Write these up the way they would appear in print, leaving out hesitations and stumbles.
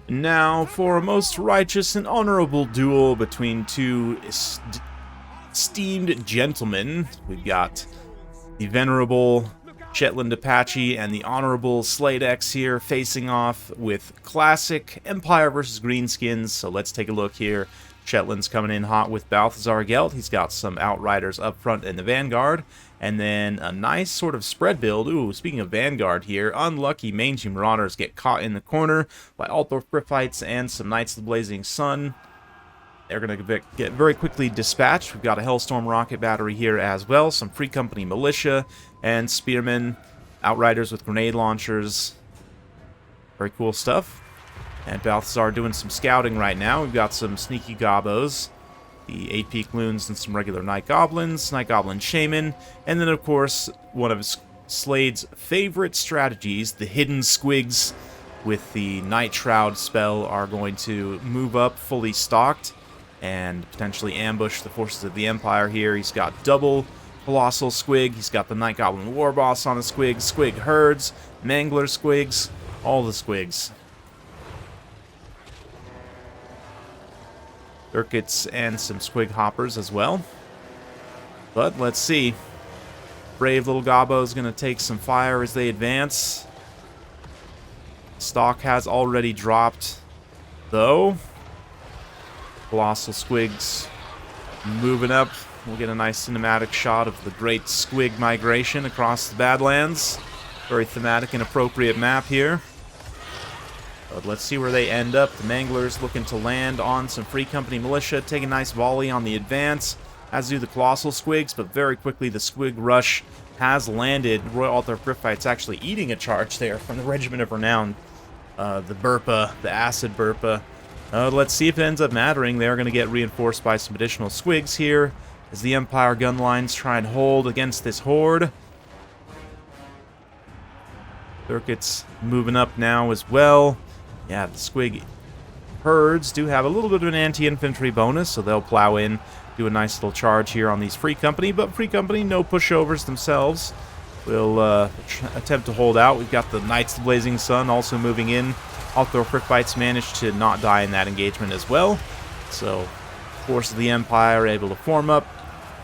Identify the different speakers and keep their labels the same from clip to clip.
Speaker 1: Now for a most righteous and honorable duel between two esteemed gentlemen. We've got the venerable Shetland Apache and the honorable Slade X here facing off with classic Empire versus Greenskins. So let's take a look here. Shetland's coming in hot with Balthazar Gelt. He's got some Outriders up front in the Vanguard. And then a nice sort of spread build. Ooh, speaking of Vanguard here, unlucky Mangy Marauders get caught in the corner by Altdorf Griffites and some Knights of the Blazing Sun. They're going to get very quickly dispatched. We've got a Hellstorm rocket battery here as well. Some Free Company militia and spearmen. Outriders with grenade launchers. Very cool stuff. And Balthazar doing some scouting right now. We've got some sneaky gobos. The 8-peak loons and some regular Night Goblins. Night Goblin Shaman. And then, of course, one of Slade's favorite strategies, the hidden squigs with the Night Shroud spell, are going to move up fully stocked and potentially ambush the forces of the Empire here. He's got double Colossal Squig. He's got the Night Goblin Warboss on the Squig. Squig Herds, Mangler Squigs, all the Squigs. Urkits and some Squig Hoppers as well. But let's see. Brave little Gobbo is going to take some fire as they advance. Stock has already dropped, though. Colossal Squigs moving up. We'll get a nice cinematic shot of the great Squig migration across the Badlands. Very thematic and appropriate map here. But let's see where they end up. The Manglers looking to land on some Free Company militia, take a nice volley on the advance, as do the Colossal Squigs, but very quickly the Squig rush has landed. Royal Altdorf Griffites actually eating a charge there from the Regiment of Renown. The Burpa, the Acid Burpa. Let's see if it ends up mattering. They're going to get reinforced by some additional Squigs here as the Empire gun lines try and hold against this horde. Circuits moving up now as well. Yeah, the Squig herds do have a little bit of an anti-infantry bonus, so they'll plow in, do a nice little charge here on these Free Company, but Free Company, no pushovers themselves. We'll attempt to hold out. We've got the Knights of the Blazing Sun also moving in. Altdorf Griffites managed to not die in that engagement as well. So, forces of the Empire are able to form up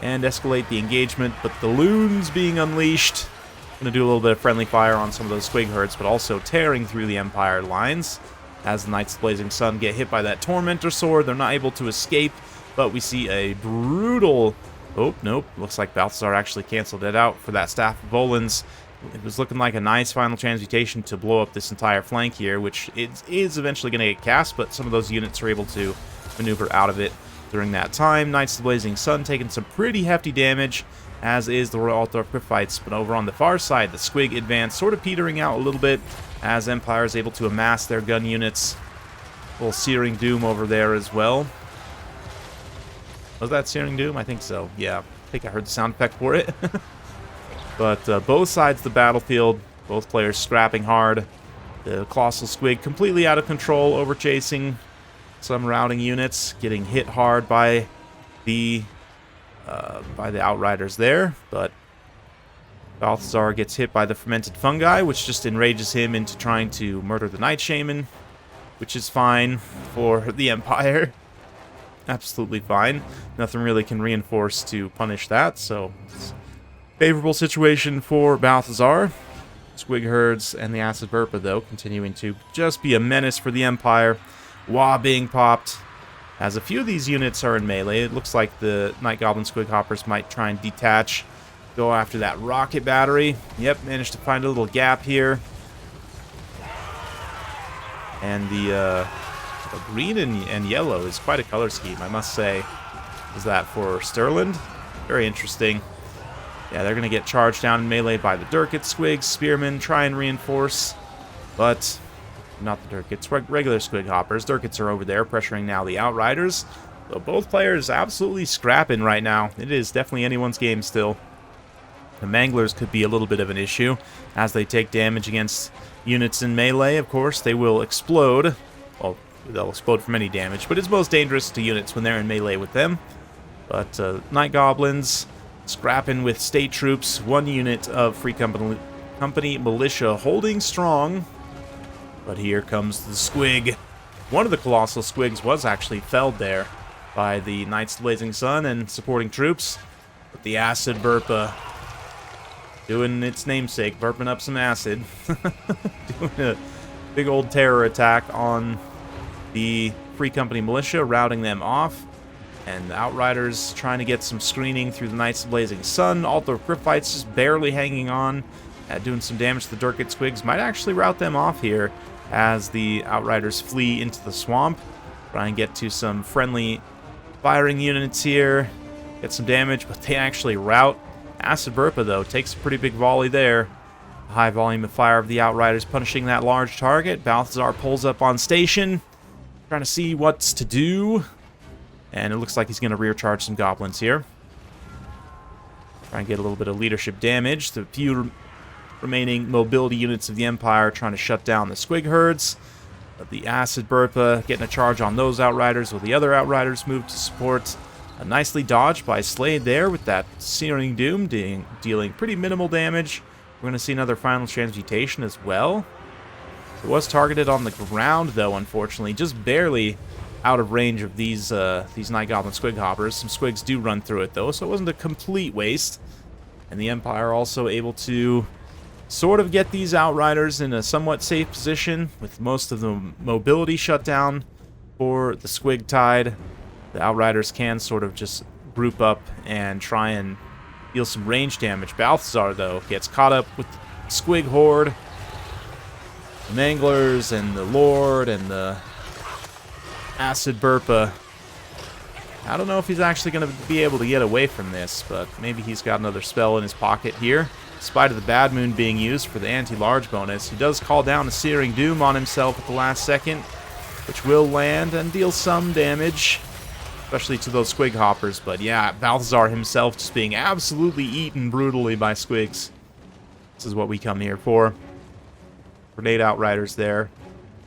Speaker 1: and escalate the engagement, but the loons being unleashed. Going to do a little bit of friendly fire on some of those Squig herds, but also tearing through the Empire lines. As the Knights of the Blazing Sun get hit by that Tormentor Sword, they're not able to escape, but we see a brutal... Oh, nope. Looks like Balthazar actually canceled it out for that Staff of Volans. It was looking like a nice final transmutation to blow up this entire flank here, which is eventually going to get cast, but some of those units are able to maneuver out of it during that time. Knights of the Blazing Sun taking some pretty hefty damage, as is the Royal Altdorf Griffites. But over on the far side, the Squig advance sort of petering out a little bit as Empire is able to amass their gun units. A little Searing Doom over there as well. Was that Searing Doom? I think so. Yeah, I think I heard the sound effect for it. But both sides of the battlefield, both players scrapping hard. The Colossal Squig completely out of control, overchasing some routing units, getting hit hard by the Outriders there. But Balthazar gets hit by the Fermented Fungi, which just enrages him into trying to murder the Night Shaman, which is fine for the Empire. Absolutely fine. Nothing really can reinforce to punish that, so favorable situation for Balthazar. Squig herds and the Acid Burpa, though, continuing to just be a menace for the Empire. Wah being popped. As a few of these units are in melee, it looks like the Night Goblin Squig Hoppers might try and detach, go after that rocket battery. Yep, managed to find a little gap here. And the green and yellow is quite a color scheme, I must say. Is that for Stirland? Very interesting. Yeah, they're going to get charged down in melee by the Durkit Squigs. Spearmen try and reinforce, but not the Durkits, regular Squig Hoppers. Durkits are over there pressuring now the Outriders. So both players absolutely scrapping right now. It is definitely anyone's game still. The Manglers could be a little bit of an issue as they take damage against units in melee. Of course, they will explode. Well, they'll explode from any damage, but it's most dangerous to units when they're in melee with them. But Night Goblins scrapping with state troops. One unit of Free Company militia holding strong. But here comes the Squig one of the colossal squigs was actually felled there by the Knights of the Blazing Sun and supporting troops. But the acid burpa doing its namesake, burping up some acid. Doing a big old terror attack on the Free Company militia, routing them off. And the Outriders trying to get some screening through the Knights of the Blazing Sun. Although Cryptites just barely hanging on, doing some damage to the Durkit Squigs. Might actually rout them off here as the Outriders flee into the swamp. Try and get to some friendly firing units here. Get some damage, but they actually rout. Acid Burpa, though, takes a pretty big volley there. A high volume of fire of the Outriders punishing that large target. Balthazar pulls up on station, trying to see what's to do. And it looks like he's going to rear charge some goblins here. Try and get a little bit of leadership damage. The few remaining mobility units of the Empire trying to shut down the squig herds. The Acid Burpa getting a charge on those Outriders while the other Outriders move to support. Nicely dodged by Slade there with that Searing Doom, dealing pretty minimal damage. We're going to see another final transmutation as well. It was targeted on the ground, though, unfortunately. Just barely out of range of these Night Goblin Squig Hoppers. Some Squigs do run through it, though, so it wasn't a complete waste. And the Empire also able to sort of get these Outriders in a somewhat safe position, with most of the mobility shut down for the Squig Tide. The Outriders can sort of just group up and try and deal some range damage. Balthazar, though, gets caught up with the Squig Horde. The Manglers and the Lord and the Acid Burpa. I don't know if he's actually going to be able to get away from this, but maybe he's got another spell in his pocket here. In spite of the Bad Moon being used for the anti-large bonus, he does call down a Searing Doom on himself at the last second, which will land and deal some damage, especially to those Squig Hoppers. But yeah, Balthazar himself just being absolutely eaten brutally by Squigs. This is what we come here for. Grenade Outriders there,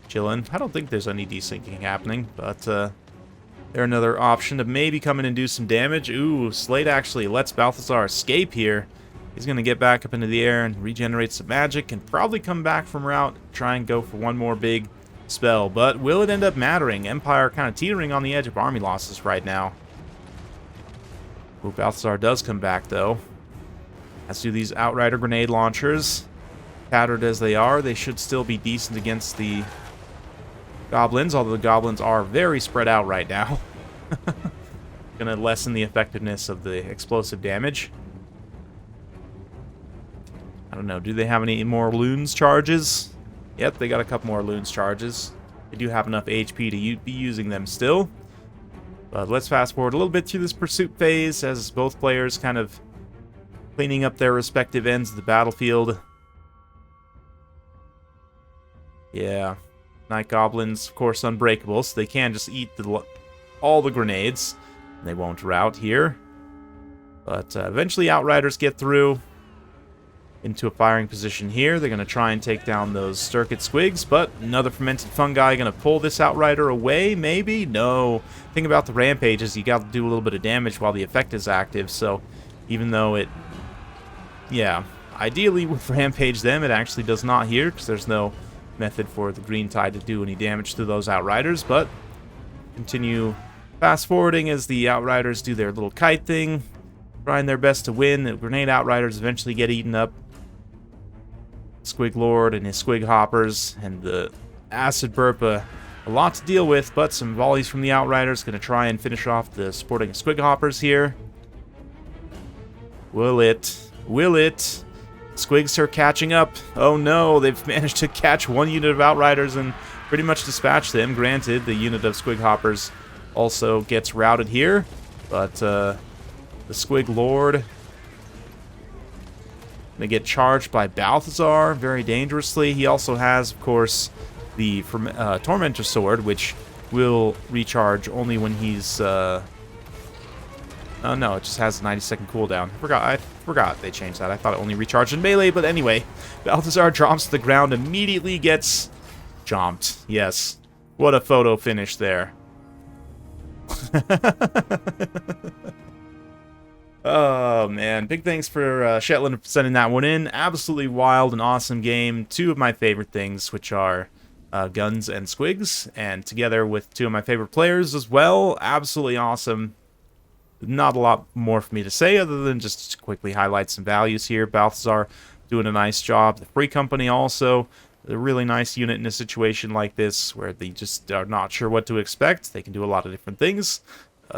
Speaker 1: chilling. I don't think there's any desyncing happening, but they're another option to maybe come in and do some damage. Ooh, Slade actually lets Balthazar escape here. He's going to get back up into the air and regenerate some magic and probably come back from route, try and go for one more big spell. But will it end up mattering? Empire kind of teetering on the edge of army losses right now. Ooh, Balthazar does come back, though. As do these Outrider grenade launchers. Tattered as they are, they should still be decent against the Goblins, although the Goblins are very spread out right now. Gonna lessen the effectiveness of the explosive damage. I don't know, do they have any more Loons charges? Yep, they got a couple more Loons charges. They do have enough HP to be using them still. But let's fast forward a little bit through this pursuit phase as both players kind of cleaning up their respective ends of the battlefield. Yeah, Night Goblins, of course, unbreakable, so they can just eat all the grenades. And they won't rout here. But eventually Outriders get through into a firing position here. They're going to try and take down those Sturkit Squigs, but another Fermented Fungi going to pull this Outrider away, maybe? No. Thing about the Rampage is you got to do a little bit of damage while the effect is active, so even though it... Yeah, ideally with Rampage them, it actually does not here, because there's no method for the Green Tide to do any damage to those Outriders, but continue fast-forwarding as the Outriders do their little kite thing, trying their best to win. The Grenade Outriders eventually get eaten up. Squig Lord and his Squig Hoppers, and the Acid Burpa, a lot to deal with, but some volleys from the Outriders going to try and finish off the supporting Squig Hoppers here. Will it? Will it? Squigs are catching up. Oh no, they've managed to catch one unit of Outriders and pretty much dispatch them. Granted, the unit of Squig Hoppers also gets routed here, but the Squig Lord they get charged by Balthazar very dangerously. He also has, of course, the Tormentor Sword, which will recharge only when he's... Oh no, it just has a 90-second cooldown. I forgot they changed that. I thought it only recharged in melee, but anyway. Balthazar drops to the ground, immediately gets chomped. Yes. What a photo finish there. Oh, man. Big thanks for Shetland for sending that one in. Absolutely wild and awesome game. Two of my favorite things, which are guns and squigs, and together with two of my favorite players as well. Absolutely awesome. Not a lot more for me to say other than just to quickly highlight some values here. Balthazar doing a nice job. The Free Company also, a really nice unit in a situation like this where they just are not sure what to expect. They can do a lot of different things.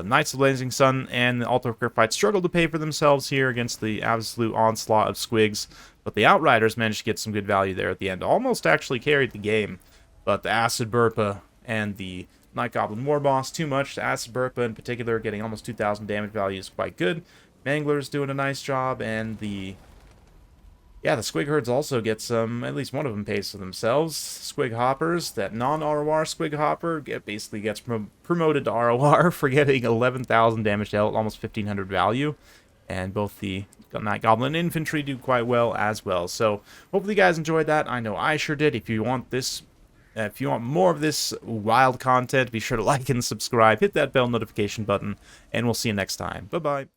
Speaker 1: Knights of Blazing Sun and the Altar of Graphite struggle to pay for themselves here against the absolute onslaught of squigs, but the Outriders managed to get some good value there at the end. Almost actually carried the game, but the Acid Burpa and the Night Goblin War Boss too much. The Acid Burpa in particular getting almost 2,000 damage value is quite good. Mangler's doing a nice job, and the Squig Herds also get some, at least one of them pays for themselves. Squig Hoppers, that non-ROR Squig Hopper basically gets promoted to ROR for getting 11,000 damage to almost 1,500 value. And both the Night Goblin Infantry do quite well as well. So, hopefully you guys enjoyed that. I know I sure did. If you want more of this wild content, be sure to like and subscribe. Hit that bell notification button, and we'll see you next time. Bye-bye.